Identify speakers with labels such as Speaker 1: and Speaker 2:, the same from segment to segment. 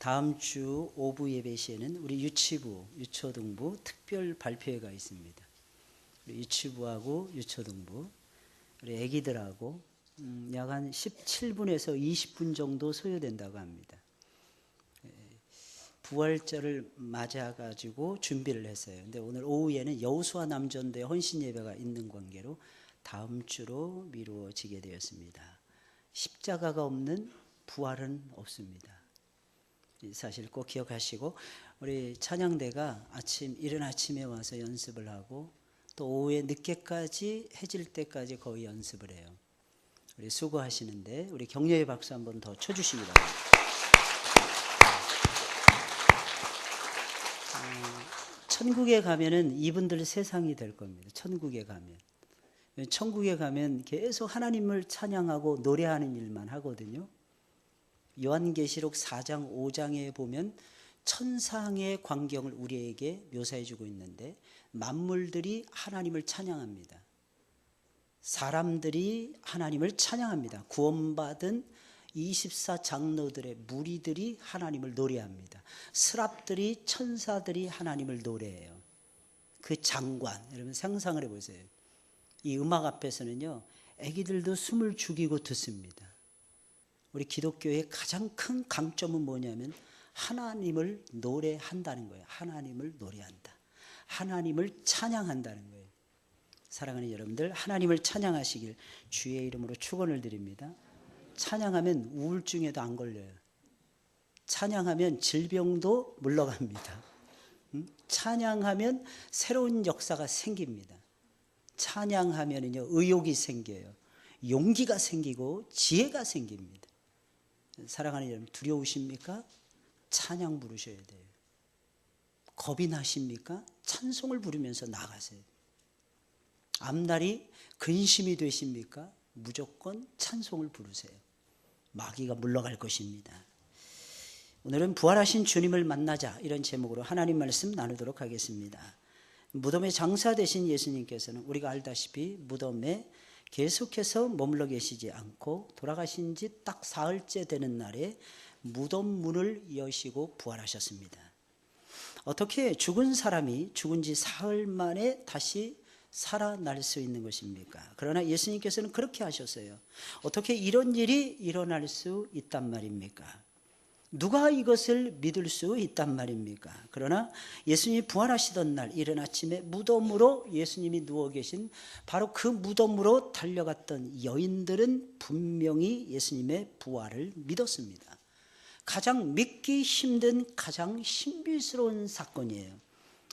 Speaker 1: 다음 주 오후 예배 시에는 우리 유치부, 유초등부 특별 발표회가 있습니다. 우리 유치부하고 유초등부, 우리 애기들하고 약 한 17분에서 20분 정도 소요된다고 합니다. 부활절을 맞아가지고 준비를 했어요. 근데 오늘 오후에는 여호수아 남전도의 헌신 예배가 있는 관계로 다음 주로 미루어지게 되었습니다. 십자가가 없는 부활은 없습니다. 이 사실 꼭 기억하시고, 우리 찬양대가 이른 아침에 와서 연습을 하고 또 오후에 늦게까지 해질 때까지 거의 연습을 해요. 우리 수고하시는데 우리 격려의 박수 한번 더 쳐주시기 바랍니다. 천국에 가면은 이분들 세상이 될 겁니다. 천국에 가면 계속 하나님을 찬양하고 노래하는 일만 하거든요. 요한계시록 4장 5장에 보면 천상의 광경을 우리에게 묘사해 주고 있는데, 만물들이 하나님을 찬양합니다. 사람들이 하나님을 찬양합니다. 구원받은 24장로들의 무리들이 하나님을 노래합니다. 스랍들이, 천사들이 하나님을 노래해요. 그 장관, 여러분 상상을 해보세요. 이 음악 앞에서는요, 애기들도 숨을 죽이고 듣습니다. 우리 기독교의 가장 큰 강점은 뭐냐면 하나님을 노래한다는 거예요. 하나님을 노래한다. 하나님을 찬양한다는 거예요. 사랑하는 여러분들, 하나님을 찬양하시길 주의 이름으로 축원을 드립니다. 찬양하면 우울증에도 안 걸려요. 찬양하면 질병도 물러갑니다. 찬양하면 새로운 역사가 생깁니다. 찬양하면은요, 의욕이 생겨요. 용기가 생기고 지혜가 생깁니다. 사랑하는 여러분, 두려우십니까? 찬양 부르셔야 돼요. 겁이 나십니까? 찬송을 부르면서 나가세요. 앞날이 근심이 되십니까? 무조건 찬송을 부르세요. 마귀가 물러갈 것입니다. 오늘은 부활하신 주님을 만나자, 이런 제목으로 하나님 말씀 나누도록 하겠습니다. 무덤에 장사되신 예수님께서는 우리가 알다시피 무덤에 계속해서 머물러 계시지 않고 돌아가신 지 딱 사흘째 되는 날에 무덤 문을 여시고 부활하셨습니다. 어떻게 죽은 사람이 죽은 지 사흘 만에 다시 살아날 수 있는 것입니까? 그러나 예수님께서는 그렇게 하셨어요. 어떻게 이런 일이 일어날 수 있단 말입니까? 누가 이것을 믿을 수 있단 말입니까? 그러나 예수님이 부활하시던 날 이른 아침에 무덤으로 예수님이 누워 계신 바로 그 무덤으로 달려갔던 여인들은 분명히 예수님의 부활을 믿었습니다. 가장 믿기 힘든, 가장 신비스러운 사건이에요.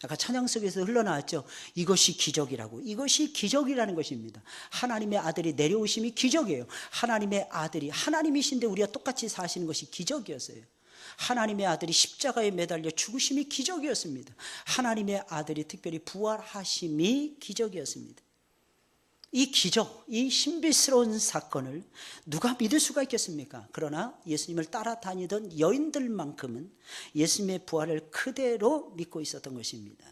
Speaker 1: 아까 찬양 속에서 흘러나왔죠. 이것이 기적이라고. 이것이 기적이라는 것입니다. 하나님의 아들이 내려오심이 기적이에요. 하나님의 아들이 하나님이신데 우리가 똑같이 사시는 것이 기적이었어요. 하나님의 아들이 십자가에 매달려 죽으심이 기적이었습니다. 하나님의 아들이 특별히 부활하심이 기적이었습니다. 이 기적, 이 신비스러운 사건을 누가 믿을 수가 있겠습니까? 그러나 예수님을 따라다니던 여인들만큼은 예수님의 부활을 그대로 믿고 있었던 것입니다.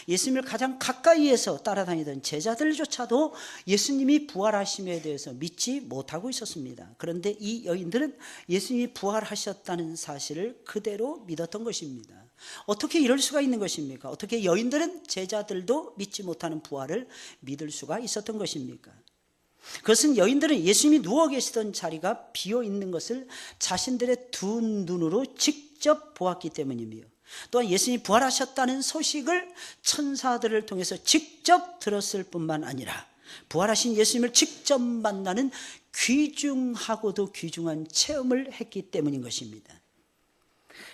Speaker 1: 예수님을 가장 가까이에서 따라다니던 제자들조차도 예수님이 부활하심에 대해서 믿지 못하고 있었습니다. 그런데 이 여인들은 예수님이 부활하셨다는 사실을 그대로 믿었던 것입니다. 어떻게 이럴 수가 있는 것입니까? 어떻게 여인들은 제자들도 믿지 못하는 부활을 믿을 수가 있었던 것입니까? 그것은 여인들은 예수님이 누워 계시던 자리가 비어 있는 것을 자신들의 두 눈으로 직접 보았기 때문이며, 또한 예수님이 부활하셨다는 소식을 천사들을 통해서 직접 들었을 뿐만 아니라 부활하신 예수님을 직접 만나는 귀중하고도 귀중한 체험을 했기 때문인 것입니다.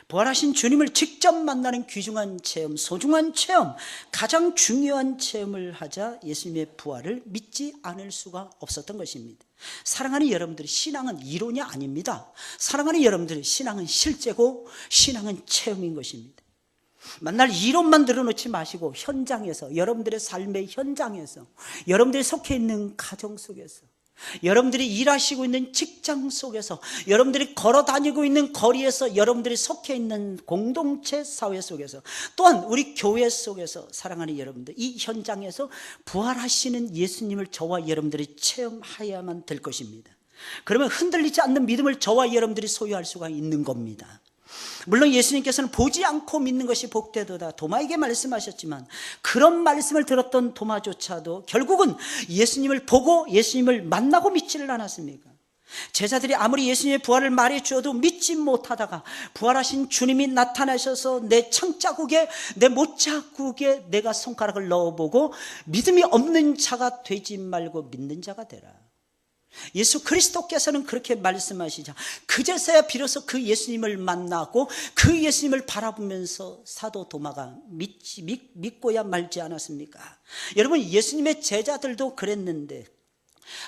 Speaker 1: 부활하신 주님을 직접 만나는 귀중한 체험, 소중한 체험, 가장 중요한 체험을 하자 예수님의 부활을 믿지 않을 수가 없었던 것입니다. 사랑하는 여러분들, 신앙은 이론이 아닙니다. 사랑하는 여러분들, 신앙은 실제고 신앙은 체험인 것입니다. 만날 이론만 들어놓지 마시고 현장에서, 여러분들의 삶의 현장에서, 여러분들이 속해 있는 가정 속에서, 여러분들이 일하시고 있는 직장 속에서, 여러분들이 걸어 다니고 있는 거리에서, 여러분들이 속해 있는 공동체 사회 속에서, 또한 우리 교회 속에서 사랑하는 여러분들, 이 현장에서 부활하시는 예수님을 저와 여러분들이 체험해야만 될 것입니다. 그러면 흔들리지 않는 믿음을 저와 여러분들이 소유할 수가 있는 겁니다. 물론 예수님께서는 보지 않고 믿는 것이 복되도다 도마에게 말씀하셨지만 그런 말씀을 들었던 도마조차도 결국은 예수님을 보고 예수님을 만나고 믿지를 않았습니까? 제자들이 아무리 예수님의 부활을 말해 주어도 믿지 못하다가 부활하신 주님이 나타나셔서 내 창자국에 내 못자국에 내가 손가락을 넣어보고 믿음이 없는 자가 되지 말고 믿는 자가 되라. 예수 그리스도께서는 그렇게 말씀하시자 그제서야 비로소 그 예수님을 만나고 그 예수님을 바라보면서 사도 도마가 믿고야 말지 않았습니까? 여러분, 예수님의 제자들도 그랬는데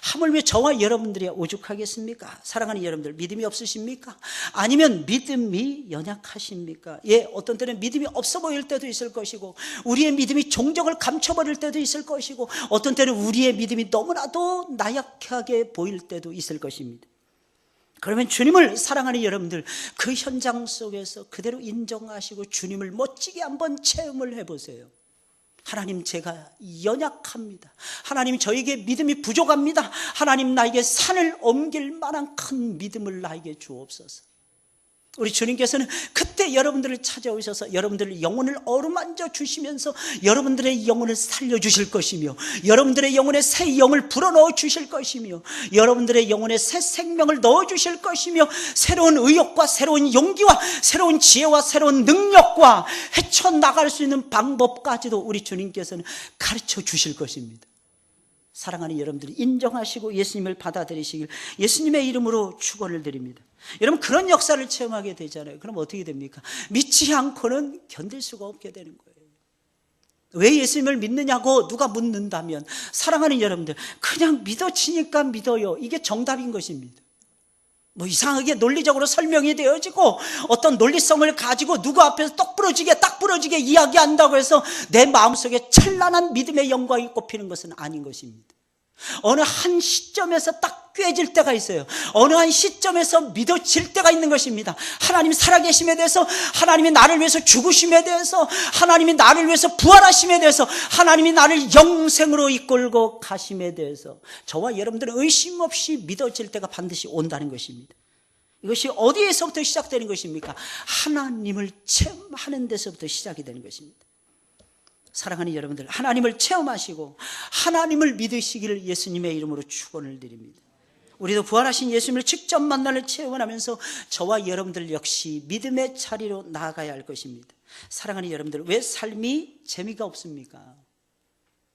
Speaker 1: 하물며 저와 여러분들이 오죽하겠습니까? 사랑하는 여러분들, 믿음이 없으십니까? 아니면 믿음이 연약하십니까? 예, 어떤 때는 믿음이 없어 보일 때도 있을 것이고 우리의 믿음이 종적을 감춰버릴 때도 있을 것이고 어떤 때는 우리의 믿음이 너무나도 나약하게 보일 때도 있을 것입니다. 그러면 주님을 사랑하는 여러분들, 그 현장 속에서 그대로 인정하시고 주님을 멋지게 한번 체험을 해보세요. 하나님, 제가 연약합니다. 하나님, 저에게 믿음이 부족합니다. 하나님, 나에게 산을 옮길 만한 큰 믿음을 나에게 주옵소서. 우리 주님께서는 그때 여러분들을 찾아오셔서 여러분들의 영혼을 어루만져 주시면서 여러분들의 영혼을 살려주실 것이며 여러분들의 영혼에 새 영을 불어넣어 주실 것이며 여러분들의 영혼에 새 생명을 넣어주실 것이며 새로운 의욕과 새로운 용기와 새로운 지혜와 새로운 능력과 헤쳐나갈 수 있는 방법까지도 우리 주님께서는 가르쳐 주실 것입니다. 사랑하는 여러분들이 인정하시고 예수님을 받아들이시길 예수님의 이름으로 축원을 드립니다. 여러분, 그런 역사를 체험하게 되잖아요. 그럼 어떻게 됩니까? 믿지 않고는 견딜 수가 없게 되는 거예요. 왜 예수님을 믿느냐고 누가 묻는다면 사랑하는 여러분들, 그냥 믿어지니까 믿어요. 이게 정답인 것입니다. 뭐 이상하게 논리적으로 설명이 되어지고 어떤 논리성을 가지고 누구 앞에서 딱 부러지게 이야기한다고 해서 내 마음속에 찬란한 믿음의 영광이 꼽히는 것은 아닌 것입니다. 어느 한 시점에서 딱 꿰질 때가 있어요. 어느 한 시점에서 믿어질 때가 있는 것입니다. 하나님 살아계심에 대해서, 하나님이 나를 위해서 죽으심에 대해서, 하나님이 나를 위해서 부활하심에 대해서, 하나님이 나를 영생으로 이끌고 가심에 대해서 저와 여러분들은 의심 없이 믿어질 때가 반드시 온다는 것입니다. 이것이 어디에서부터 시작되는 것입니까? 하나님을 체험하는 데서부터 시작이 되는 것입니다. 사랑하는 여러분들, 하나님을 체험하시고 하나님을 믿으시기를 예수님의 이름으로 축원을 드립니다. 우리도 부활하신 예수님을 직접 만나는 체험을 하면서 저와 여러분들 역시 믿음의 자리로 나아가야 할 것입니다. 사랑하는 여러분들, 왜 삶이 재미가 없습니까?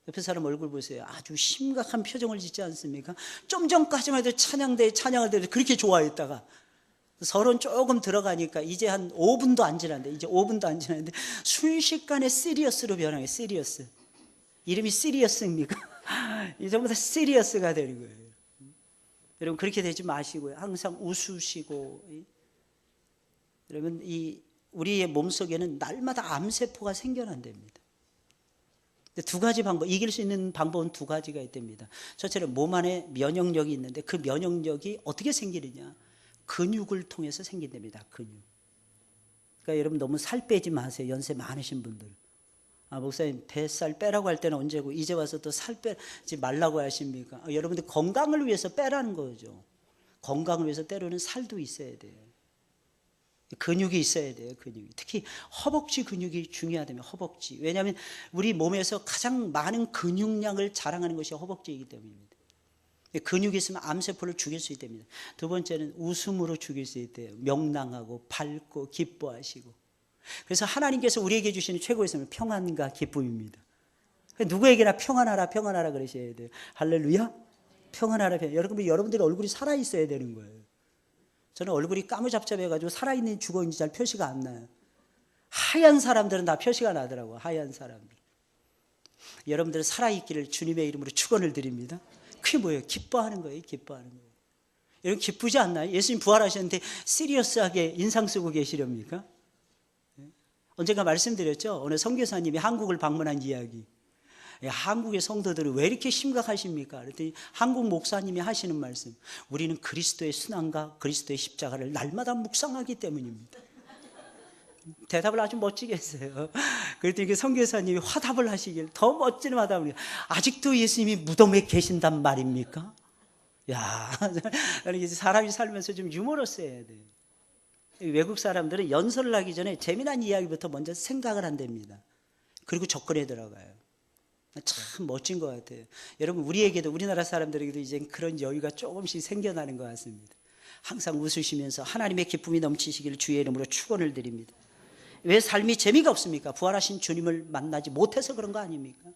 Speaker 1: 옆에 사람 얼굴 보세요. 아주 심각한 표정을 짓지 않습니까? 좀 전까지만 해도 찬양을 드려도 그렇게 좋아했다가 서론 조금 들어가니까 이제 한 5분도 안 지났는데 순식간에 시리어스로 변해요. 시리어스. 이름이 시리어스입니까? 이 전부 다 시리어스가 되는 거예요. 여러분, 그렇게 되지 마시고요. 항상 웃으시고. 여러분, 우리의 몸속에는 날마다 암세포가 생겨난답니다. 두 가지 방법, 이길 수 있는 방법은 두 가지가 있답니다. 첫째는 몸 안에 면역력이 있는데 그 면역력이 어떻게 생기느냐? 근육을 통해서 생긴답니다. 근육. 그러니까 여러분, 너무 살 빼지 마세요. 연세 많으신 분들. 목사님, 뱃살 빼라고 할 때는 언제고 이제 와서 또 살 빼지 말라고 하십니까? 여러분들 건강을 위해서 빼라는 거죠. 건강을 위해서 때로는 살도 있어야 돼요. 근육이 있어야 돼요. 근육이. 특히 허벅지 근육이 중요하다면 허벅지. 왜냐하면 우리 몸에서 가장 많은 근육량을 자랑하는 것이 허벅지이기 때문입니다. 근육이 있으면 암세포를 죽일 수 있답니다. 두 번째는 웃음으로 죽일 수 있대요. 명랑하고 밝고 기뻐하시고. 그래서 하나님께서 우리에게 주시는 최고의 선물, 평안과 기쁨입니다. 누구에게나 평안하라 그러셔야 돼요. 할렐루야. 평안하라. 여러분들의 얼굴이 살아있어야 되는 거예요. 저는 얼굴이 까무잡잡해가지고 살아있는지 죽어있는지 잘 표시가 안 나요. 하얀 사람들은 다 표시가 나더라고요. 하얀 사람들. 여러분들 살아있기를 주님의 이름으로 축원을 드립니다. 그게 뭐예요? 기뻐하는 거예요. 기뻐하는 거예요. 여러분, 기쁘지 않나요? 예수님 부활하셨는데 시리어스하게 인상 쓰고 계시렵니까? 언젠가 말씀드렸죠. 오늘 선교사님이 한국을 방문한 이야기. 한국의 성도들은 왜 이렇게 심각하십니까? 그랬더니 한국 목사님이 하시는 말씀, 우리는 그리스도의 순환과 그리스도의 십자가를 날마다 묵상하기 때문입니다. 대답을 아주 멋지게 했어요. 그랬더니 선교사님이 화답을 하시길, 더 멋진 화답을, 아직도 예수님이 무덤에 계신단 말입니까? 야, 사람이 살면서 좀 유머러스해야 돼요. 외국 사람들은 연설을 하기 전에 재미난 이야기부터 먼저 생각을 한답니다. 그리고 접근에 들어가요. 참 멋진 것 같아요. 여러분, 우리에게도, 우리나라 사람들에게도 이제 그런 여유가 조금씩 생겨나는 것 같습니다. 항상 웃으시면서 하나님의 기쁨이 넘치시기를 주의 이름으로 축원을 드립니다. 왜 삶이 재미가 없습니까? 부활하신 주님을 만나지 못해서 그런 거 아닙니까?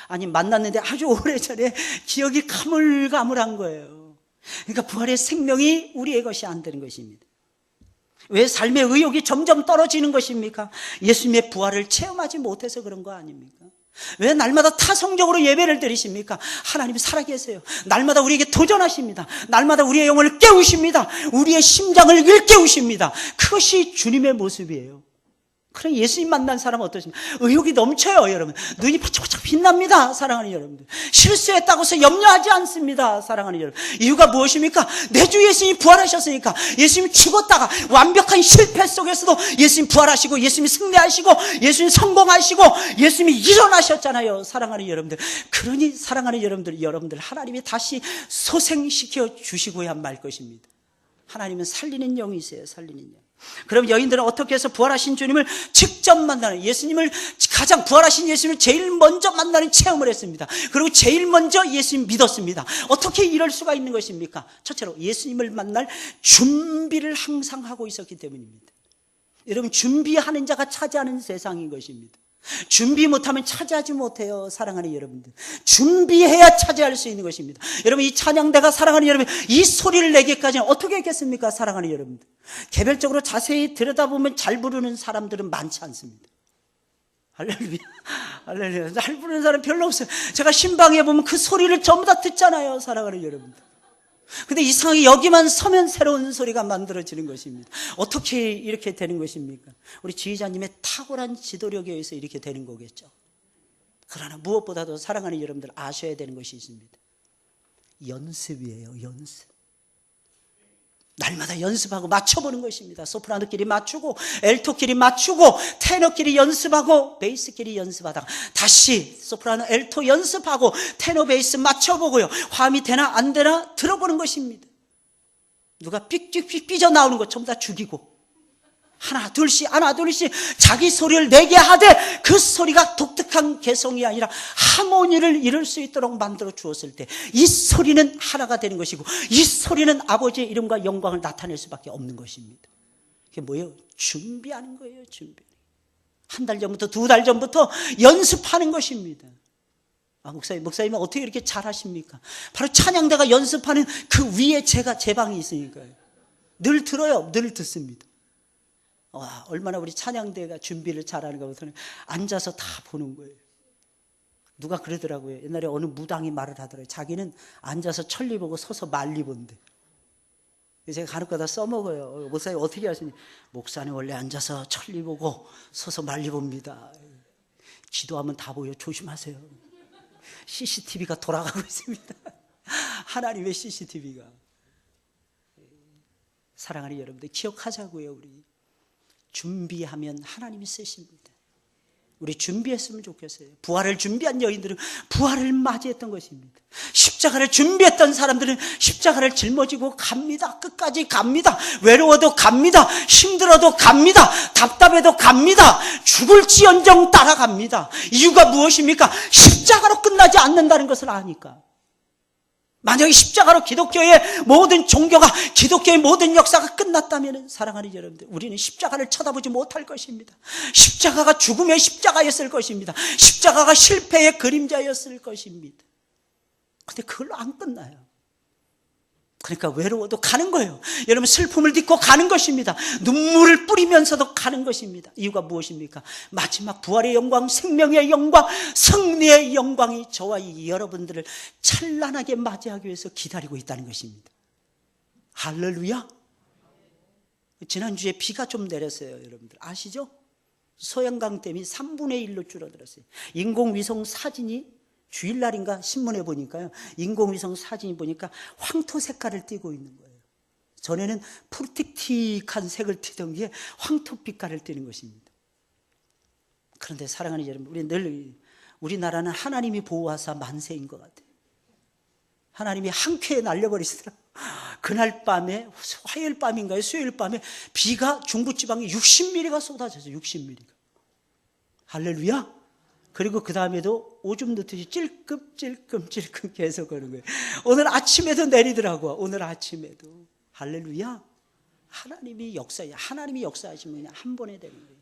Speaker 1: 아니, 만났는데 아주 오래전에 기억이 가물가물한 거예요. 그러니까 부활의 생명이 우리의 것이 안 되는 것입니다. 왜 삶의 의욕이 점점 떨어지는 것입니까? 예수님의 부활을 체험하지 못해서 그런 거 아닙니까? 왜 날마다 타성적으로 예배를 드리십니까? 하나님 살아계세요. 날마다 우리에게 도전하십니다. 날마다 우리의 영혼을 깨우십니다. 우리의 심장을 일깨우십니다. 그것이 주님의 모습이에요. 그럼 예수님 만난 사람은 어떠십니까? 의욕이 넘쳐요, 여러분. 눈이 바짝바짝 빛납니다, 사랑하는 여러분들. 실수했다고 해서 염려하지 않습니다, 사랑하는 여러분. 이유가 무엇입니까? 내 주 예수님이 부활하셨으니까. 예수님이 죽었다가 완벽한 실패 속에서도 예수님 부활하시고, 예수님이 승리하시고, 예수님 성공하시고, 예수님이 일어나셨잖아요, 사랑하는 여러분들. 그러니 사랑하는 여러분들 하나님이 다시 소생시켜 주시고야 말 것입니다. 하나님은 살리는 영이세요, 살리는 영. 그럼 여인들은 어떻게 해서 부활하신 주님을 직접 만나는, 예수님을 가장 부활하신 예수님을 제일 먼저 만나는 체험을 했습니다. 그리고 제일 먼저 예수님 믿었습니다. 어떻게 이럴 수가 있는 것입니까? 첫째로 예수님을 만날 준비를 항상 하고 있었기 때문입니다. 여러분, 준비하는 자가 차지하는 세상인 것입니다. 준비 못하면 차지하지 못해요, 사랑하는 여러분들. 준비해야 차지할 수 있는 것입니다. 여러분, 이 찬양대가, 사랑하는 여러분, 이 소리를 내기까지는 어떻게 했겠습니까, 사랑하는 여러분들. 개별적으로 자세히 들여다보면 잘 부르는 사람들은 많지 않습니다. 할렐루야, 할렐루야. 잘 부르는 사람 별로 없어요. 제가 신방에 보면 그 소리를 전부 다 듣잖아요, 사랑하는 여러분들. 근데 이상하게 여기만 서면 새로운 소리가 만들어지는 것입니다. 어떻게 이렇게 되는 것입니까? 우리 지휘자님의 탁월한 지도력에 의해서 이렇게 되는 거겠죠. 그러나 무엇보다도 사랑하는 여러분들 아셔야 되는 것이 있습니다. 연습이에요, 연습. 날마다 연습하고 맞춰보는 것입니다. 소프라노끼리 맞추고, 엘토끼리 맞추고, 테너끼리 연습하고, 베이스끼리 연습하다가 다시 소프라노, 엘토 연습하고, 테너, 베이스 맞춰보고요. 화음이 되나 안 되나 들어보는 것입니다. 누가 삑삑삑 삐져나오는 것 전부 다 죽이고, 하나 둘씩 자기 소리를 내게 하되 그 소리가 독특한 개성이 아니라 하모니를 이룰 수 있도록 만들어 주었을 때 이 소리는 하나가 되는 것이고, 이 소리는 아버지의 이름과 영광을 나타낼 수밖에 없는 것입니다. 그게 뭐예요? 준비하는 거예요, 준비. 한 달 전부터, 두 달 전부터 연습하는 것입니다. 목사님은 어떻게 이렇게 잘하십니까? 바로 찬양대가 연습하는 그 위에 제 방이 있으니까요. 늘 들어요, 늘 듣습니다. 와, 얼마나 우리 찬양대가 준비를 잘하는가 보더니 앉아서 다 보는 거예요. 누가 그러더라고요. 옛날에 어느 무당이 말을 하더라고요. 자기는 앉아서 천리 보고 서서 말리 본대. 제가 간혹가다 써먹어요. 목사님 어떻게 하시니? 목사님 원래 앉아서 천리 보고 서서 말리 봅니다. 기도하면 다 보여. 조심하세요. CCTV가 돌아가고 있습니다. 하나님의 CCTV가. 사랑하는 여러분들 기억하자고요. 우리 준비하면 하나님이 쓰십니다. 우리 준비했으면 좋겠어요. 부활을 준비한 여인들은 부활을 맞이했던 것입니다. 십자가를 준비했던 사람들은 십자가를 짊어지고 갑니다. 끝까지 갑니다. 외로워도 갑니다. 힘들어도 갑니다. 답답해도 갑니다. 죽을지언정 따라갑니다. 이유가 무엇입니까? 십자가로 끝나지 않는다는 것을 아니까. 만약에 십자가로 기독교의 모든 종교가, 기독교의 모든 역사가 끝났다면 사랑하는 여러분들, 우리는 십자가를 쳐다보지 못할 것입니다. 십자가가 죽음의 십자가였을 것입니다. 십자가가 실패의 그림자였을 것입니다. 근데 그걸로 안 끝나요. 그러니까 외로워도 가는 거예요. 여러분, 슬픔을 딛고 가는 것입니다. 눈물을 뿌리면서도 가는 것입니다. 이유가 무엇입니까? 마지막 부활의 영광, 생명의 영광, 승리의 영광이 저와 여러분들을 찬란하게 맞이하기 위해서 기다리고 있다는 것입니다. 할렐루야. 지난주에 비가 좀 내렸어요. 여러분들 아시죠? 소양강댐이 3분의 1로 줄어들었어요. 인공위성 사진이 주일날인가 신문에 보니까요, 인공위성 사진이 보니까 황토 색깔을 띠고 있는 거예요. 전에는 푸르틱틱한 색을 띠던 게 황토 빛깔을 띠는 것입니다. 그런데 사랑하는 여러분, 우리나라는 하나님이 보호하사 만세인 것 같아요. 하나님이 한 쾌에 날려버리시더라고요. 그날 밤에, 화요일 밤인가요? 수요일 밤에 비가 중부지방에 60mm가 쏟아졌어요. 60mm가. 할렐루야. 그리고 그 다음에도 오줌 넣듯이 찔끔찔끔 계속 오는 거예요. 오늘 아침에도 내리더라고. 오늘 아침에도. 할렐루야. 하나님이 역사하시면 그냥 한 번에 되는 거예요.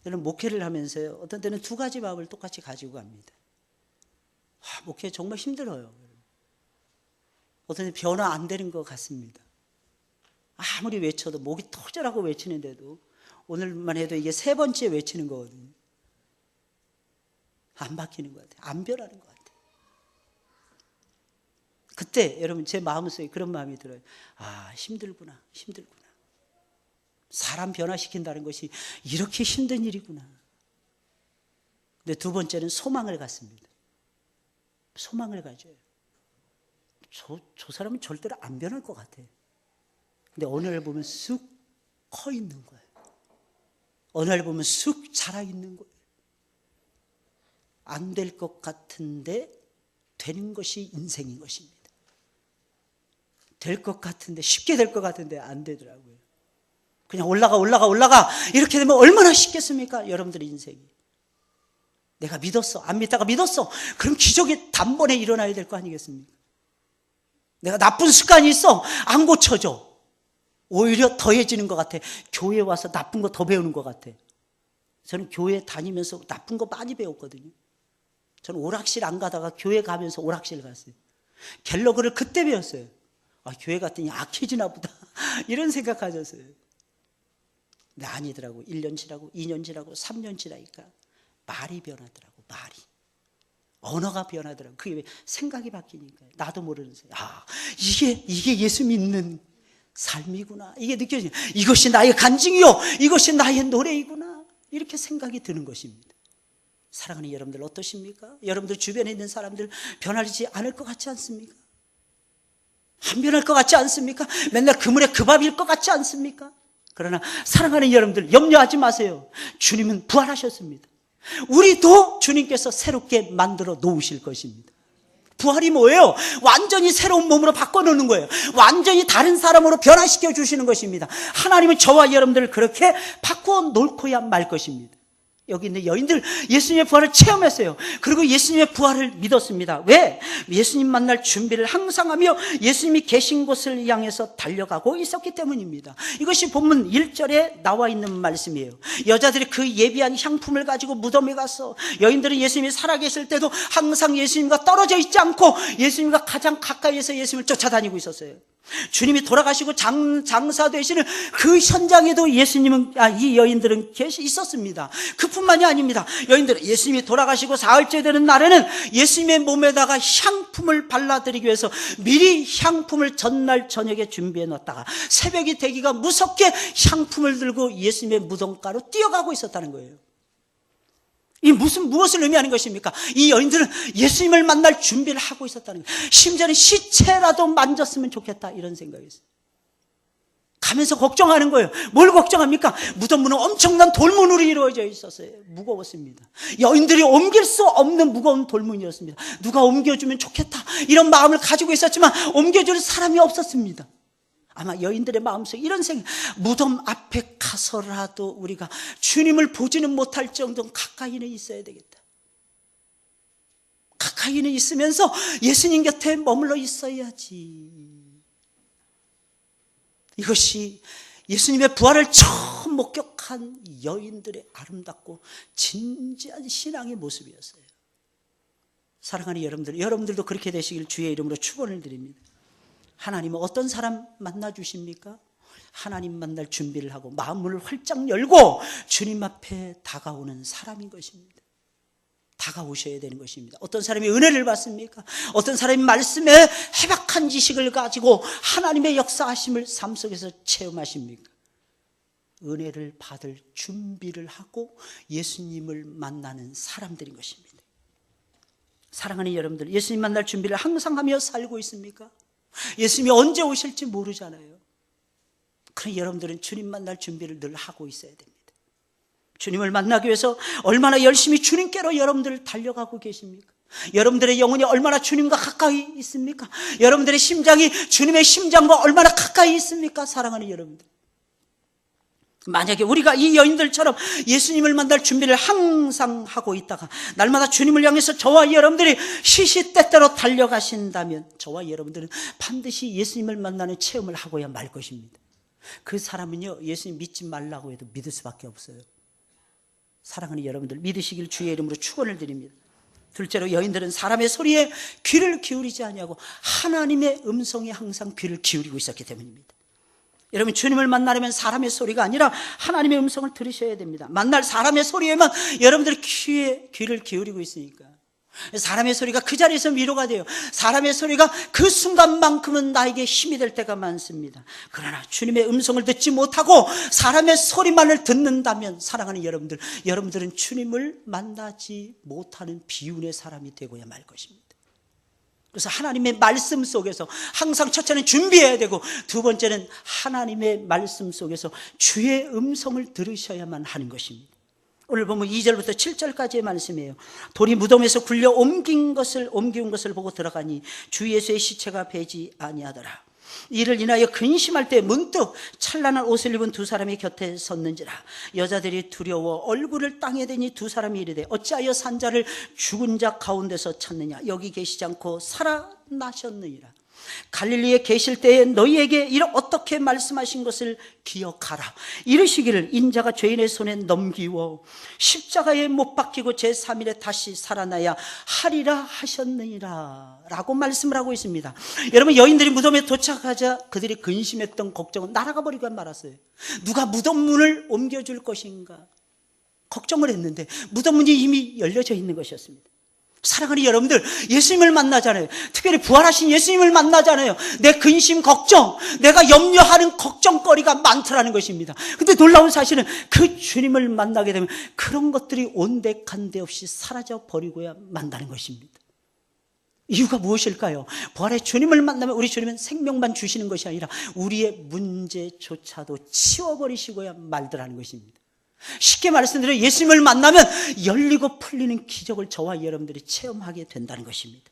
Speaker 1: 저는 목회를 하면서요, 어떤 때는 두 가지 마음을 똑같이 가지고 갑니다. 목회 정말 힘들어요. 어떤 때 변화 안 되는 것 같습니다. 아무리 외쳐도 목이 터져라고 외치는데도 오늘만 해도 이게 3번째 외치는 거거든요. 안 바뀌는 것 같아요. 안 변하는 것 같아요. 그때 여러분 제 마음속에 그런 마음이 들어요. 힘들구나. 사람 변화시킨다는 것이 이렇게 힘든 일이구나. 근데 두 번째는 소망을 갖습니다. 소망을 가져요. 저 사람은 절대로 안 변할 것 같아. 근데 어느 날 보면 쑥 커 있는 거예요. 어느 날 보면 쑥 자라 있는 거예요. 안 될 것 같은데 되는 것이 인생인 것입니다. 될 것 같은데, 쉽게 될 것 같은데 안 되더라고요. 그냥 올라가 이렇게 되면 얼마나 쉽겠습니까? 여러분들의 인생이. 내가 믿었어, 안 믿다가 믿었어, 그럼 기적이 단번에 일어나야 될 거 아니겠습니까? 내가 나쁜 습관이 있어, 안 고쳐져. 오히려 더해지는 것 같아. 교회 와서 나쁜 거 더 배우는 것 같아. 저는 교회 다니면서 나쁜 거 많이 배웠거든요. 저는 오락실 안 가다가 교회 가면서 오락실 갔어요. 갤러그를 그때 배웠어요. 교회 갔더니 악해지나 보다 이런 생각 가졌어요. 근데 아니더라고. 1년 지나고 2년 지나고 3년 지나니까 말이 변하더라고. 말이. 언어가 변하더라고. 그게 왜? 생각이 바뀌니까요. 나도 모르는 사이. 이게 예수 믿는 삶이구나. 이게 느껴지죠. 이것이 나의 간증이요, 이것이 나의 노래이구나. 이렇게 생각이 드는 것입니다. 사랑하는 여러분들 어떠십니까? 여러분들 주변에 있는 사람들 변하지 않을 것 같지 않습니까? 안 변할 것 같지 않습니까? 맨날 그물에 그 밥일 것 같지 않습니까? 그러나 사랑하는 여러분들 염려하지 마세요. 주님은 부활하셨습니다. 우리도 주님께서 새롭게 만들어 놓으실 것입니다. 부활이 뭐예요? 완전히 새로운 몸으로 바꿔놓는 거예요. 완전히 다른 사람으로 변화시켜 주시는 것입니다. 하나님은 저와 여러분들을 그렇게 바꿔 놓고야 말 것입니다. 여기 있는 여인들 예수님의 부활을 체험했어요. 그리고 예수님의 부활을 믿었습니다. 왜? 예수님 만날 준비를 항상 하며 예수님이 계신 곳을 향해서 달려가고 있었기 때문입니다. 이것이 본문 1절에 나와 있는 말씀이에요. 여자들이 그 예비한 향품을 가지고 무덤에 가서, 여인들은 예수님이 살아계실 때도 항상 예수님과 떨어져 있지 않고 예수님과 가장 가까이에서 예수님을 쫓아다니고 있었어요. 주님이 돌아가시고 장사되시는 그 현장에도 예수님은, 이 여인들은 있었습니다. 그뿐만이 아닙니다. 여인들은 예수님이 돌아가시고 사흘째 되는 날에는 예수님의 몸에다가 향품을 발라드리기 위해서 미리 향품을 전날 저녁에 준비해 놨다가 새벽이 되기가 무섭게 향품을 들고 예수님의 무덤가로 뛰어가고 있었다는 거예요. 이 무엇을 의미하는 것입니까? 이 여인들은 예수님을 만날 준비를 하고 있었다는 거예요. 심지어는 시체라도 만졌으면 좋겠다 이런 생각이었어요. 가면서 걱정하는 거예요. 뭘 걱정합니까? 무덤문은 엄청난 돌문으로 이루어져 있었어요. 무거웠습니다. 여인들이 옮길 수 없는 무거운 돌문이었습니다. 누가 옮겨주면 좋겠다 이런 마음을 가지고 있었지만 옮겨줄 사람이 없었습니다. 아마 여인들의 마음속에 이런 생각, 무덤 앞에 가서라도 우리가 주님을 보지는 못할 정도는 가까이는 있어야 되겠다. 가까이는 있으면서 예수님 곁에 머물러 있어야지. 이것이 예수님의 부활을 처음 목격한 여인들의 아름답고 진지한 신앙의 모습이었어요. 사랑하는 여러분들도 그렇게 되시길 주의 이름으로 축원을 드립니다. 하나님은 어떤 사람 만나주십니까? 하나님 만날 준비를 하고 마음을 활짝 열고 주님 앞에 다가오는 사람인 것입니다. 다가오셔야 되는 것입니다. 어떤 사람이 은혜를 받습니까? 어떤 사람이 말씀에 해박한 지식을 가지고 하나님의 역사하심을 삶 속에서 체험하십니까? 은혜를 받을 준비를 하고 예수님을 만나는 사람들인 것입니다. 사랑하는 여러분들, 예수님 만날 준비를 항상 하며 살고 있습니까? 예수님이 언제 오실지 모르잖아요. 그러나 여러분들은 주님 만날 준비를 늘 하고 있어야 됩니다. 주님을 만나기 위해서 얼마나 열심히 주님께로 여러분들 달려가고 계십니까? 여러분들의 영혼이 얼마나 주님과 가까이 있습니까? 여러분들의 심장이 주님의 심장과 얼마나 가까이 있습니까? 사랑하는 여러분들, 만약에 우리가 이 여인들처럼 예수님을 만날 준비를 항상 하고 있다가 날마다 주님을 향해서 저와 여러분들이 시시때때로 달려가신다면 저와 여러분들은 반드시 예수님을 만나는 체험을 하고야 말 것입니다. 그 사람은요, 예수님 믿지 말라고 해도 믿을 수밖에 없어요. 사랑하는 여러분들, 믿으시길 주의 이름으로 축원을 드립니다. 둘째로, 여인들은 사람의 소리에 귀를 기울이지 아니하고 하나님의 음성에 항상 귀를 기울이고 있었기 때문입니다. 여러분, 주님을 만나려면 사람의 소리가 아니라 하나님의 음성을 들으셔야 됩니다. 만날 사람의 소리에만 여러분들이 귀를 기울이고 있으니까 사람의 소리가 그 자리에서 위로가 돼요. 사람의 소리가 그 순간만큼은 나에게 힘이 될 때가 많습니다. 그러나 주님의 음성을 듣지 못하고 사람의 소리만을 듣는다면 사랑하는 여러분들, 여러분들은 주님을 만나지 못하는 비운의 사람이 되고야 말 것입니다. 그래서 하나님의 말씀 속에서 항상 첫째는 준비해야 되고, 두 번째는 하나님의 말씀 속에서 주의 음성을 들으셔야만 하는 것입니다. 오늘 보면 2절부터 7절까지의 말씀이에요. 돌이 무덤에서 굴려 옮긴 것을 보고 들어가니 주 예수의 시체가 배지 아니하더라. 이를 인하여 근심할 때 문득 찬란한 옷을 입은 두 사람이 곁에 섰는지라. 여자들이 두려워 얼굴을 땅에 대니 두 사람이 이르되 어찌하여 산자를 죽은 자 가운데서 찾느냐. 여기 계시지 않고 살아나셨느니라. 갈릴리에 계실 때에 너희에게 이런 어떻게 말씀하신 것을 기억하라. 이르시기를 인자가 죄인의 손에 넘기워 십자가에 못 박히고 제3일에 다시 살아나야 하리라 하셨느니라 라고 말씀을 하고 있습니다. 여러분, 여인들이 무덤에 도착하자 그들이 근심했던 걱정은 날아가 버리고 말았어요. 누가 무덤 문을 옮겨줄 것인가 걱정을 했는데 무덤 문이 이미 열려져 있는 것이었습니다. 사랑하는 여러분들, 예수님을 만나잖아요. 특별히 부활하신 예수님을 만나잖아요. 내 근심, 걱정, 내가 염려하는 걱정거리가 많더라는 것입니다. 근데 놀라운 사실은 그 주님을 만나게 되면 그런 것들이 온데간데 없이 사라져 버리고야 만다는 것입니다. 이유가 무엇일까요? 부활의 주님을 만나면 우리 주님은 생명만 주시는 것이 아니라 우리의 문제조차도 치워버리시고야 말더라는 것입니다. 쉽게 말씀드려 예수님을 만나면 열리고 풀리는 기적을 저와 여러분들이 체험하게 된다는 것입니다.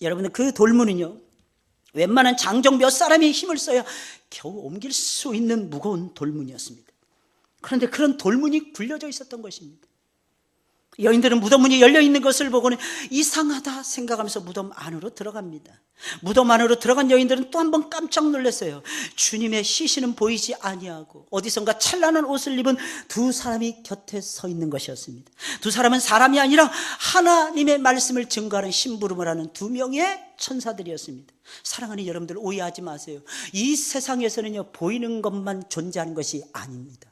Speaker 1: 여러분들, 그 돌문은요, 웬만한 장정 몇 사람이 힘을 써야 겨우 옮길 수 있는 무거운 돌문이었습니다. 그런데 그런 돌문이 굴려져 있었던 것입니다. 여인들은 무덤 문이 열려있는 것을 보고는 이상하다 생각하면서 무덤 안으로 들어갑니다. 무덤 안으로 들어간 여인들은 또 한 번 깜짝 놀랐어요. 주님의 시신은 보이지 아니하고 어디선가 찬란한 옷을 입은 두 사람이 곁에 서 있는 것이었습니다. 두 사람은 사람이 아니라 하나님의 말씀을 증거하는 심부름을 하는 두 명의 천사들이었습니다. 사랑하는 여러분들, 오해하지 마세요. 이 세상에서는요, 보이는 것만 존재하는 것이 아닙니다.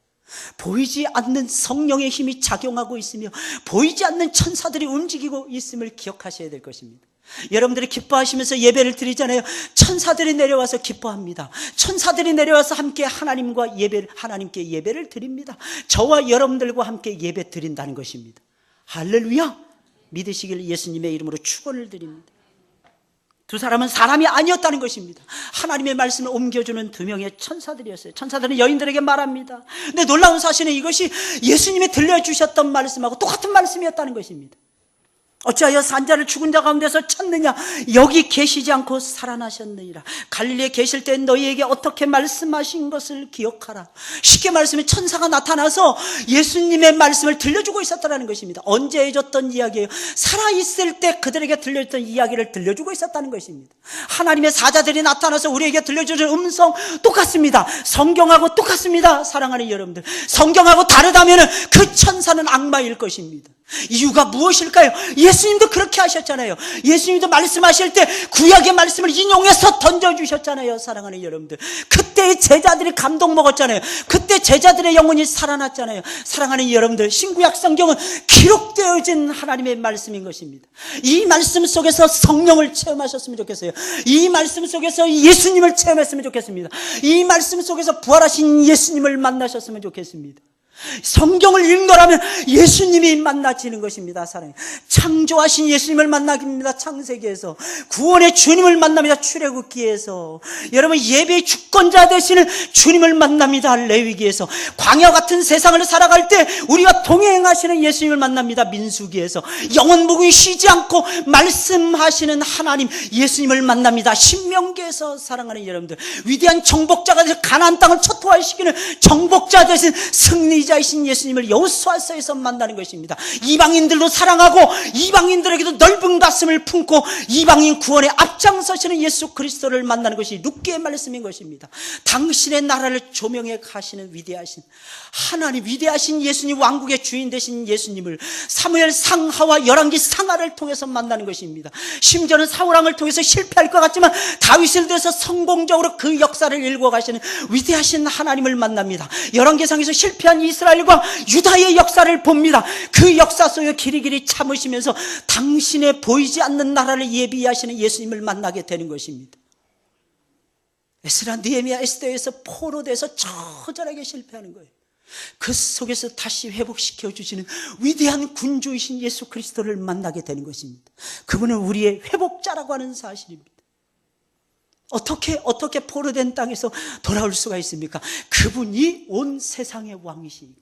Speaker 1: 보이지 않는 성령의 힘이 작용하고 있으며 보이지 않는 천사들이 움직이고 있음을 기억하셔야 될 것입니다. 여러분들이 기뻐하시면서 예배를 드리잖아요. 천사들이 내려와서 기뻐합니다. 천사들이 내려와서 함께 하나님께 예배를 드립니다. 저와 여러분들과 함께 예배 드린다는 것입니다. 할렐루야! 믿으시길 예수님의 이름으로 축원을 드립니다. 두 사람은 사람이 아니었다는 것입니다. 하나님의 말씀을 옮겨주는 두 명의 천사들이었어요. 천사들은 여인들에게 말합니다. 근데 놀라운 사실은 이것이 예수님이 들려주셨던 말씀하고 똑같은 말씀이었다는 것입니다. 어찌하여 산자를 죽은 자 가운데서 찾느냐. 여기 계시지 않고 살아나셨느니라. 갈릴리에 계실 때 너희에게 어떻게 말씀하신 것을 기억하라. 쉽게 말씀해 천사가 나타나서 예수님의 말씀을 들려주고 있었다는 것입니다. 언제 해줬던 이야기예요? 살아있을 때 그들에게 들려줬던 이야기를 들려주고 있었다는 것입니다. 하나님의 사자들이 나타나서 우리에게 들려주는 음성 똑같습니다. 성경하고 똑같습니다. 사랑하는 여러분들, 성경하고 다르다면 그 천사는 악마일 것입니다. 이유가 무엇일까요? 예수님도 그렇게 하셨잖아요. 예수님도 말씀하실 때 구약의 말씀을 인용해서 던져주셨잖아요. 사랑하는 여러분들, 그때 제자들이 감동 먹었잖아요. 그때 제자들의 영혼이 살아났잖아요. 사랑하는 여러분들, 신구약 성경은 기록되어진 하나님의 말씀인 것입니다. 이 말씀 속에서 성령을 체험하셨으면 좋겠어요. 이 말씀 속에서 예수님을 체험했으면 좋겠습니다. 이 말씀 속에서 부활하신 예수님을 만나셨으면 좋겠습니다. 성경을 읽노라면 예수님이 만나지는 것입니다. 사랑해. 창조하신 예수님을 만납니다. 창세기에서. 구원의 주님을 만납니다. 출애굽기에서. 여러분, 예배의 주권자 되시는 주님을 만납니다. 레위기에서. 광야 같은 세상을 살아갈 때 우리가 동행하시는 예수님을 만납니다. 민수기에서. 영원 무궁히 쉬지 않고 말씀하시는 하나님 예수님을 만납니다. 신명기에서. 사랑하는 여러분들, 위대한 정복자가 되셔 가나안 땅을 초토화시키는 정복자 되신 승리자이신 예수님을 여호수아서에서 만나는 것입니다. 이방인들도 사랑하고 이방인들에게도 넓은 가슴을 품고 이방인 구원에 앞장서시는 예수 그리스도를 만나는 것이 룻기의 말씀인 것입니다. 당신의 나라를 조명해 가시는 위대하신 하나님, 위대하신 예수님, 왕국의 주인 되신 예수님을 사무엘 상하와 열왕기 상하를 통해서 만나는 것입니다. 심지어는 사울왕을 통해서 실패할 것 같지만 다윗을 통해서 성공적으로 그 역사를 읽어 가시는 위대하신 하나님을 만납니다. 열왕기상에서 실패한 이스라엘과 유다의 역사를 봅니다. 그 역사 속에 길이길이 참으시면서 당신의 보이지 않는 나라를 예비하시는 예수님을 만나게 되는 것입니다. 에스라, 느헤미야, 에스더에서 포로돼서 처절하게 실패하는 거예요. 그 속에서 다시 회복시켜 주시는 위대한 군주이신 예수 그리스도를 만나게 되는 것입니다. 그분은 우리의 회복자라고 하는 사실입니다. 어떻게 포로된 땅에서 돌아올 수가 있습니까? 그분이 온 세상의 왕이시니까.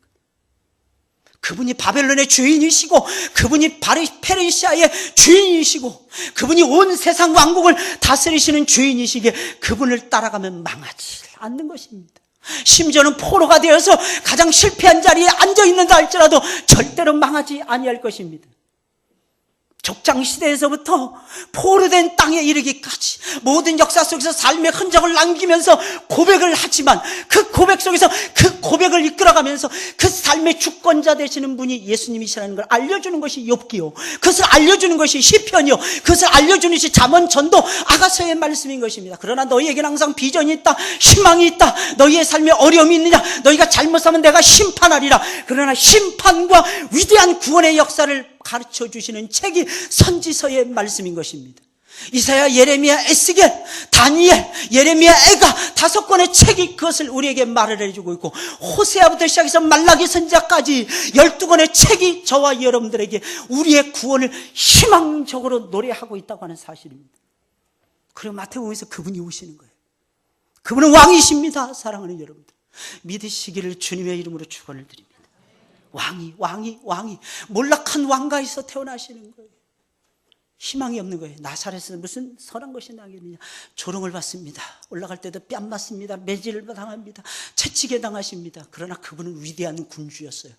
Speaker 1: 그분이 바벨론의 주인이시고, 그분이 페르시아의 주인이시고, 그분이 온 세상 왕국을 다스리시는 주인이시기에 그분을 따라가면 망하지 않는 것입니다. 심지어는 포로가 되어서 가장 실패한 자리에 앉아있는다 할지라도 절대로 망하지 아니할 것입니다. 족장시대에서부터 포로된 땅에 이르기까지 모든 역사 속에서 삶의 흔적을 남기면서 고백을 하지만 그 고백 속에서 그 고백을 이끌어가면서 그 삶의 주권자 되시는 분이 예수님이시라는 걸 알려주는 것이 욥기요, 그것을 알려주는 것이 시편이요, 그것을 알려주는 것이 잠언, 전도, 아가서의 말씀인 것입니다. 그러나 너희에게는 항상 비전이 있다, 희망이 있다, 너희의 삶에 어려움이 있느냐, 너희가 잘못하면 내가 심판하리라. 그러나 심판과 위대한 구원의 역사를 가르쳐 주시는 책이 선지서의 말씀인 것입니다. 이사야, 예레미야, 에스겔, 다니엘, 예레미야, 애가 5권의 책이 그것을 우리에게 말을 해주고 있고, 호세아부터 시작해서 말라기 선지자까지 12권의 책이 저와 여러분들에게 우리의 구원을 희망적으로 노래하고 있다고 하는 사실입니다. 그리고 마태복음에서 그분이 오시는 거예요. 그분은 왕이십니다. 사랑하는 여러분들, 믿으시기를 주님의 이름으로 축원을 드립니다. 왕이 몰락한 왕가에서 태어나시는 거예요. 희망이 없는 거예요. 나사렛에서 무슨 선한 것이 나겠느냐. 조롱을 받습니다. 올라갈 때도 뺨 맞습니다. 매질을 당합니다. 채찍에 당하십니다. 그러나 그분은 위대한 군주였어요.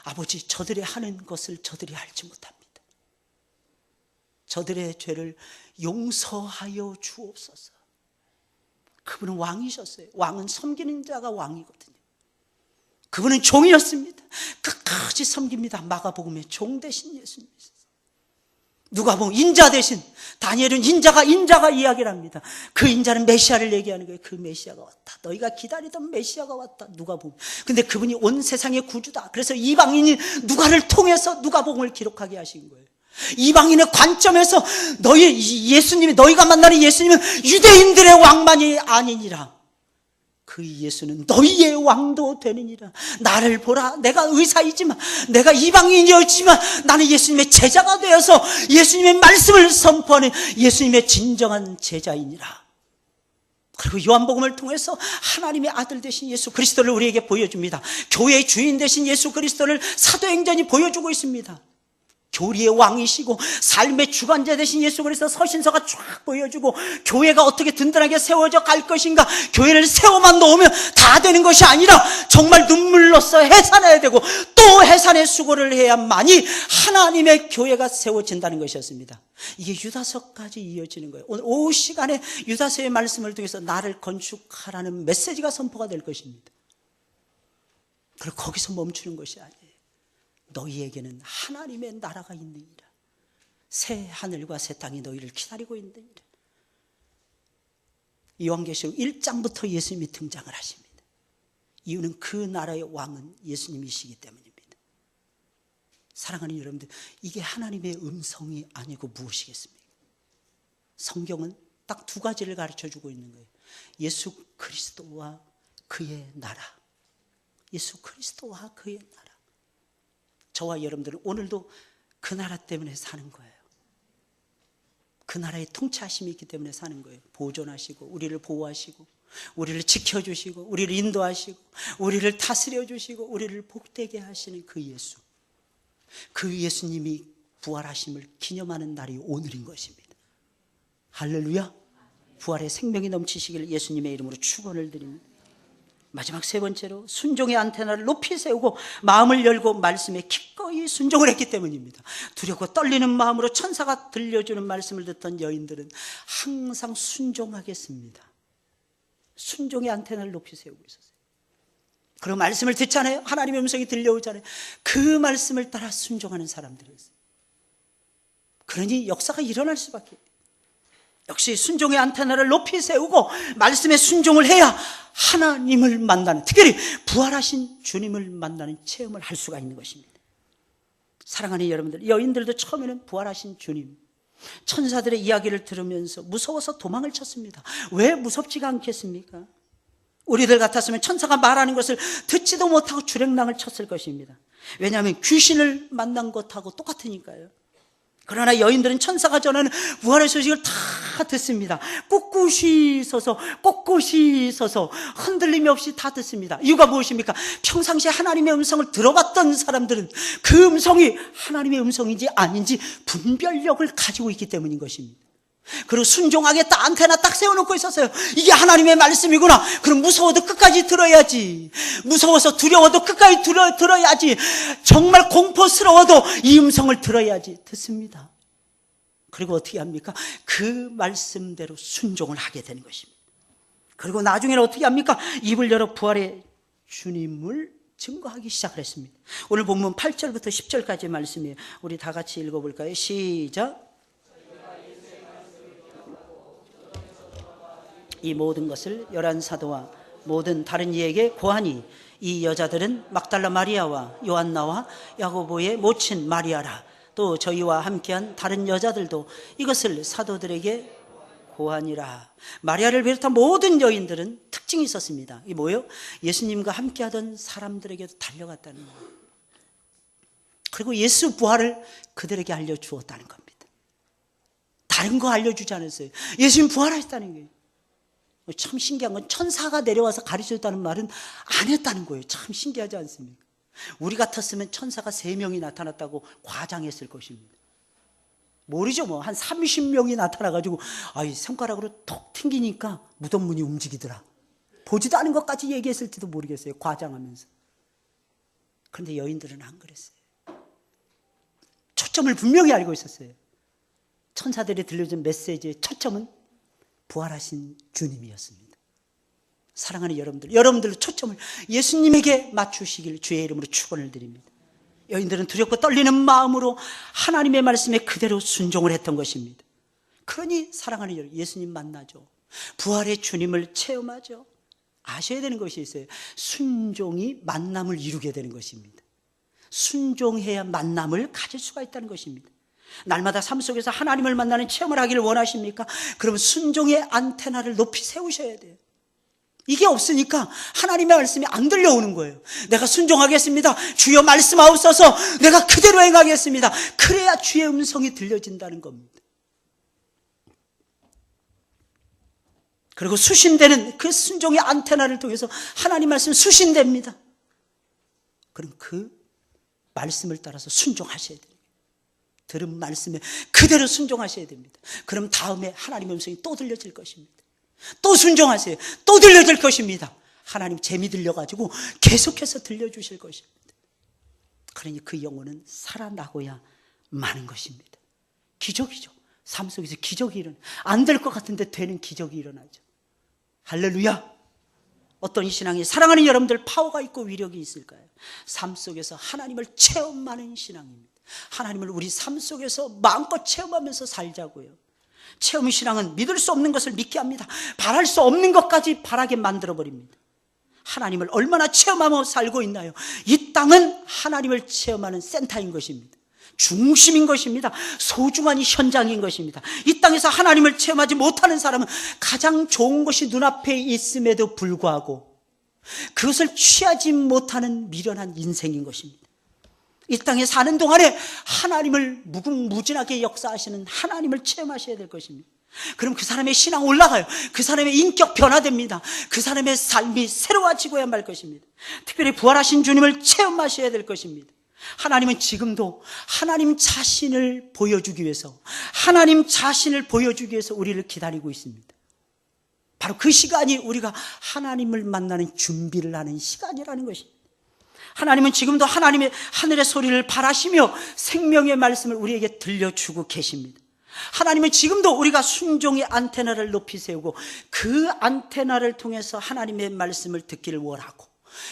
Speaker 1: 아버지, 저들이 하는 것을 저들이 알지 못합니다. 저들의 죄를 용서하여 주옵소서. 그분은 왕이셨어요. 왕은 섬기는 자가 왕이거든요. 그분은 종이었습니다. 끝까지 섬깁니다. 마가복음에 종 대신 예수님이셨어요. 누가복음 인자 대신, 다니엘은 인자가 이야기를 합니다. 그 인자는 메시아를 얘기하는 거예요. 그 메시아가 왔다. 너희가 기다리던 메시아가 왔다. 누가복음. 근데 그분이 온 세상의 구주다. 그래서 이방인이 누가를 통해서 누가복음을 기록하게 하신 거예요. 이방인의 관점에서 예수님이, 너희가 만나는 예수님은 유대인들의 왕만이 아니니라. 그 예수는 너희의 왕도 되느니라. 나를 보라. 내가 의사이지만, 내가 이방인이었지만 나는 예수님의 제자가 되어서 예수님의 말씀을 선포하는 예수님의 진정한 제자이니라. 그리고 요한복음을 통해서 하나님의 아들 되신 예수 그리스도를 우리에게 보여줍니다. 교회의 주인 되신 예수 그리스도를 사도행전이 보여주고 있습니다. 교리의 왕이시고 삶의 주관자 되신 예수 그리스도 서신서가 쫙 보여주고, 교회가 어떻게 든든하게 세워져 갈 것인가, 교회를 세워만 놓으면 다 되는 것이 아니라 정말 눈물로써 해산해야 되고 또 해산의 수고를 해야만이 하나님의 교회가 세워진다는 것이었습니다. 이게 유다서까지 이어지는 거예요. 오늘 오후 시간에 유다서의 말씀을 통해서 나를 건축하라는 메시지가 선포가 될 것입니다. 그리고 거기서 멈추는 것이 아니에요. 너희에게는 하나님의 나라가 있느니라. 새 하늘과 새 땅이 너희를 기다리고 있느니라. 요한계시록 1장부터 예수님이 등장을 하십니다. 이유는 그 나라의 왕은 예수님이시기 때문입니다. 사랑하는 여러분들, 이게 하나님의 음성이 아니고 무엇이겠습니까? 성경은 딱 2가지를 가르쳐주고 있는 거예요. 예수 그리스도와 그의 나라. 예수 그리스도와 그의 나라. 저와 여러분들은 오늘도 그 나라 때문에 사는 거예요. 그 나라의 통치하심이 있기 때문에 사는 거예요. 보존하시고 우리를 보호하시고 우리를 지켜주시고 우리를 인도하시고 우리를 다스려주시고 우리를 복되게 하시는 그 예수, 그 예수님이 부활하심을 기념하는 날이 오늘인 것입니다. 할렐루야. 부활의 생명이 넘치시길 예수님의 이름으로 축원을 드립니다. 마지막 세 번째로 순종의 안테나를 높이 세우고 마음을 열고 말씀에 기꺼이 순종을 했기 때문입니다. 두렵고 떨리는 마음으로 천사가 들려주는 말씀을 듣던 여인들은 항상 순종하겠습니다. 순종의 안테나를 높이 세우고 있었어요. 그리고 말씀을 듣잖아요. 하나님의 음성이 들려오잖아요. 그 말씀을 따라 순종하는 사람들이었어요. 그러니 역사가 일어날 수밖에. 역시 순종의 안테나를 높이 세우고 말씀에 순종을 해야 하나님을 만나는, 특별히 부활하신 주님을 만나는 체험을 할 수가 있는 것입니다. 사랑하는 여러분들, 여인들도 처음에는 부활하신 주님, 천사들의 이야기를 들으면서 무서워서 도망을 쳤습니다. 왜 무섭지가 않겠습니까? 우리들 같았으면 천사가 말하는 것을 듣지도 못하고 주랭랑을 쳤을 것입니다. 왜냐하면 귀신을 만난 것하고 똑같으니까요. 그러나 여인들은 천사가 전하는 부활의 소식을 다 듣습니다. 꿋꿋이 서서 흔들림이 없이 다 듣습니다. 이유가 무엇입니까? 평상시에 하나님의 음성을 들어봤던 사람들은 그 음성이 하나님의 음성인지 아닌지 분별력을 가지고 있기 때문인 것입니다. 그리고 순종하겠다 안테나 딱 세워놓고 있었어요. 이게 하나님의 말씀이구나. 그럼 무서워도 끝까지 들어야지. 무서워서 두려워도 끝까지 들어야지. 정말 공포스러워도 이 음성을 들어야지. 듣습니다. 그리고 어떻게 합니까? 그 말씀대로 순종을 하게 되는 것입니다. 그리고 나중에는 어떻게 합니까? 입을 열어 부활의 주님을 증거하기 시작을 했습니다. 오늘 본문 8절부터 10절까지 말씀이에요. 우리 다 같이 읽어볼까요? 시작. 이 모든 것을 11사도와 모든 다른 이에게 고하니 이 여자들은 막달라 마리아와 요한나와 야고보의 모친 마리아라. 또 저희와 함께한 다른 여자들도 이것을 사도들에게 고하니라. 마리아를 비롯한 모든 여인들은 특징이 있었습니다. 이게 뭐예요? 예수님과 함께하던 사람들에게도 달려갔다는 거예요. 그리고 예수 부활을 그들에게 알려주었다는 겁니다. 다른 거 알려주지 않았어요. 예수님 부활하셨다는 거예요. 참 신기한 건 천사가 내려와서 가르쳐줬다는 말은 안 했다는 거예요. 참 신기하지 않습니까? 우리 같았으면 천사가 3명이 나타났다고 과장했을 것입니다. 모르죠. 뭐 한 30명이 나타나가지고 손가락으로 톡 튕기니까 무덤 문이 움직이더라. 보지도 않은 것까지 얘기했을지도 모르겠어요. 과장하면서. 그런데 여인들은 안 그랬어요. 초점을 분명히 알고 있었어요. 천사들이 들려준 메시지의 초점은 부활하신 주님이었습니다. 사랑하는 여러분들 초점을 예수님에게 맞추시길 주의 이름으로 축원을 드립니다. 여인들은 두렵고 떨리는 마음으로 하나님의 말씀에 그대로 순종을 했던 것입니다. 그러니 사랑하는 여러분, 예수님 만나죠. 부활의 주님을 체험하죠. 아셔야 되는 것이 있어요. 순종이 만남을 이루게 되는 것입니다. 순종해야 만남을 가질 수가 있다는 것입니다. 날마다 삶 속에서 하나님을 만나는 체험을 하기를 원하십니까? 그러면 순종의 안테나를 높이 세우셔야 돼요. 이게 없으니까 하나님의 말씀이 안 들려오는 거예요. 내가 순종하겠습니다. 주여 말씀하옵소서. 내가 그대로 행하겠습니다. 그래야 주의 음성이 들려진다는 겁니다. 그리고 수신되는 그 순종의 안테나를 통해서 하나님 말씀 수신됩니다. 그럼 그 말씀을 따라서 순종하셔야 돼요. 들은 말씀에 그대로 순종하셔야 됩니다. 그럼 다음에 하나님의 음성이 또 들려질 것입니다. 또 순종하세요. 또 들려질 것입니다. 하나님 재미 들려가지고 계속해서 들려주실 것입니다. 그러니 그 영혼은 살아나고야 마는 것입니다. 기적이죠. 삶 속에서 기적이 일어나요. 안 될 것 같은데 되는 기적이 일어나죠. 할렐루야. 어떤 신앙이 사랑하는 여러분들 파워가 있고 위력이 있을까요? 삶 속에서 하나님을 체험하는 신앙입니다. 하나님을 우리 삶 속에서 마음껏 체험하면서 살자고요. 체험 신앙은 믿을 수 없는 것을 믿게 합니다. 바랄 수 없는 것까지 바라게 만들어버립니다. 하나님을 얼마나 체험하며 살고 있나요? 이 땅은 하나님을 체험하는 센터인 것입니다. 중심인 것입니다. 소중한 현장인 것입니다. 이 땅에서 하나님을 체험하지 못하는 사람은 가장 좋은 것이 눈앞에 있음에도 불구하고 그것을 취하지 못하는 미련한 인생인 것입니다. 이 땅에 사는 동안에 하나님을 무궁무진하게 역사하시는 하나님을 체험하셔야 될 것입니다. 그럼 그 사람의 신앙 올라가요. 그 사람의 인격 변화됩니다. 그 사람의 삶이 새로워지고야 말 것입니다. 특별히 부활하신 주님을 체험하셔야 될 것입니다. 하나님은 지금도 하나님 자신을 보여주기 위해서 우리를 기다리고 있습니다. 바로 그 시간이 우리가 하나님을 만나는 준비를 하는 시간이라는 것입니다. 하나님은 지금도 하나님의 하늘의 소리를 바라시며 생명의 말씀을 우리에게 들려주고 계십니다. 하나님은 지금도 우리가 순종의 안테나를 높이 세우고 그 안테나를 통해서 하나님의 말씀을 듣기를 원하고,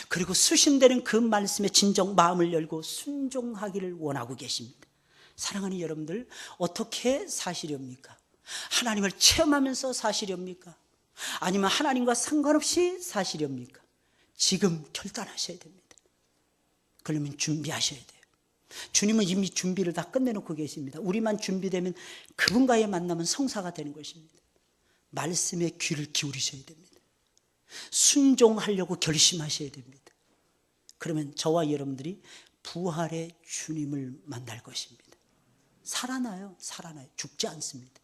Speaker 1: 그리고 수신되는 그 말씀에 진정 마음을 열고 순종하기를 원하고 계십니다. 사랑하는 여러분들, 어떻게 사시렵니까? 하나님을 체험하면서 사시렵니까? 아니면 하나님과 상관없이 사시렵니까? 지금 결단하셔야 됩니다. 그러면 준비하셔야 돼요. 주님은 이미 준비를 다 끝내놓고 계십니다. 우리만 준비되면 그분과의 만남은 성사가 되는 것입니다. 말씀에 귀를 기울이셔야 됩니다. 순종하려고 결심하셔야 됩니다. 그러면 저와 여러분들이 부활의 주님을 만날 것입니다. 살아나요. 죽지 않습니다.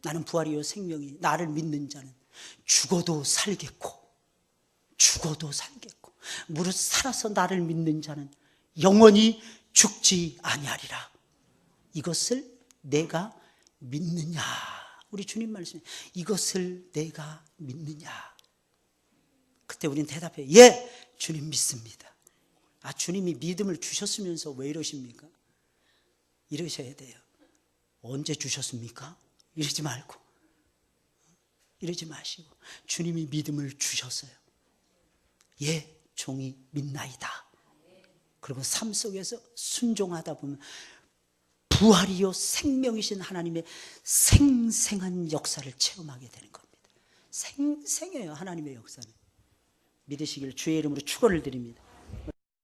Speaker 1: 나는 부활이요 생명이, 나를 믿는 자는 죽어도 살겠고 무릇 살아서 나를 믿는 자는 영원히 죽지 아니하리라. 이것을 내가 믿느냐? 우리 주님 말씀에 이것을 내가 믿느냐? 그때 우리는 대답해요. 예, 주님 믿습니다. 아, 주님이 믿음을 주셨으면서 왜 이러십니까? 이러셔야 돼요. 언제 주셨습니까? 이러지 말고, 이러지 마시고, 주님이 믿음을 주셨어요. 예, 종이 믿나이다. 그리고 삶 속에서 순종하다 보면 부활이요 생명이신 하나님의 생생한 역사를 체험하게 되는 겁니다. 생생해요, 하나님의 역사는. 믿으시길 주의 이름으로 축원을 드립니다.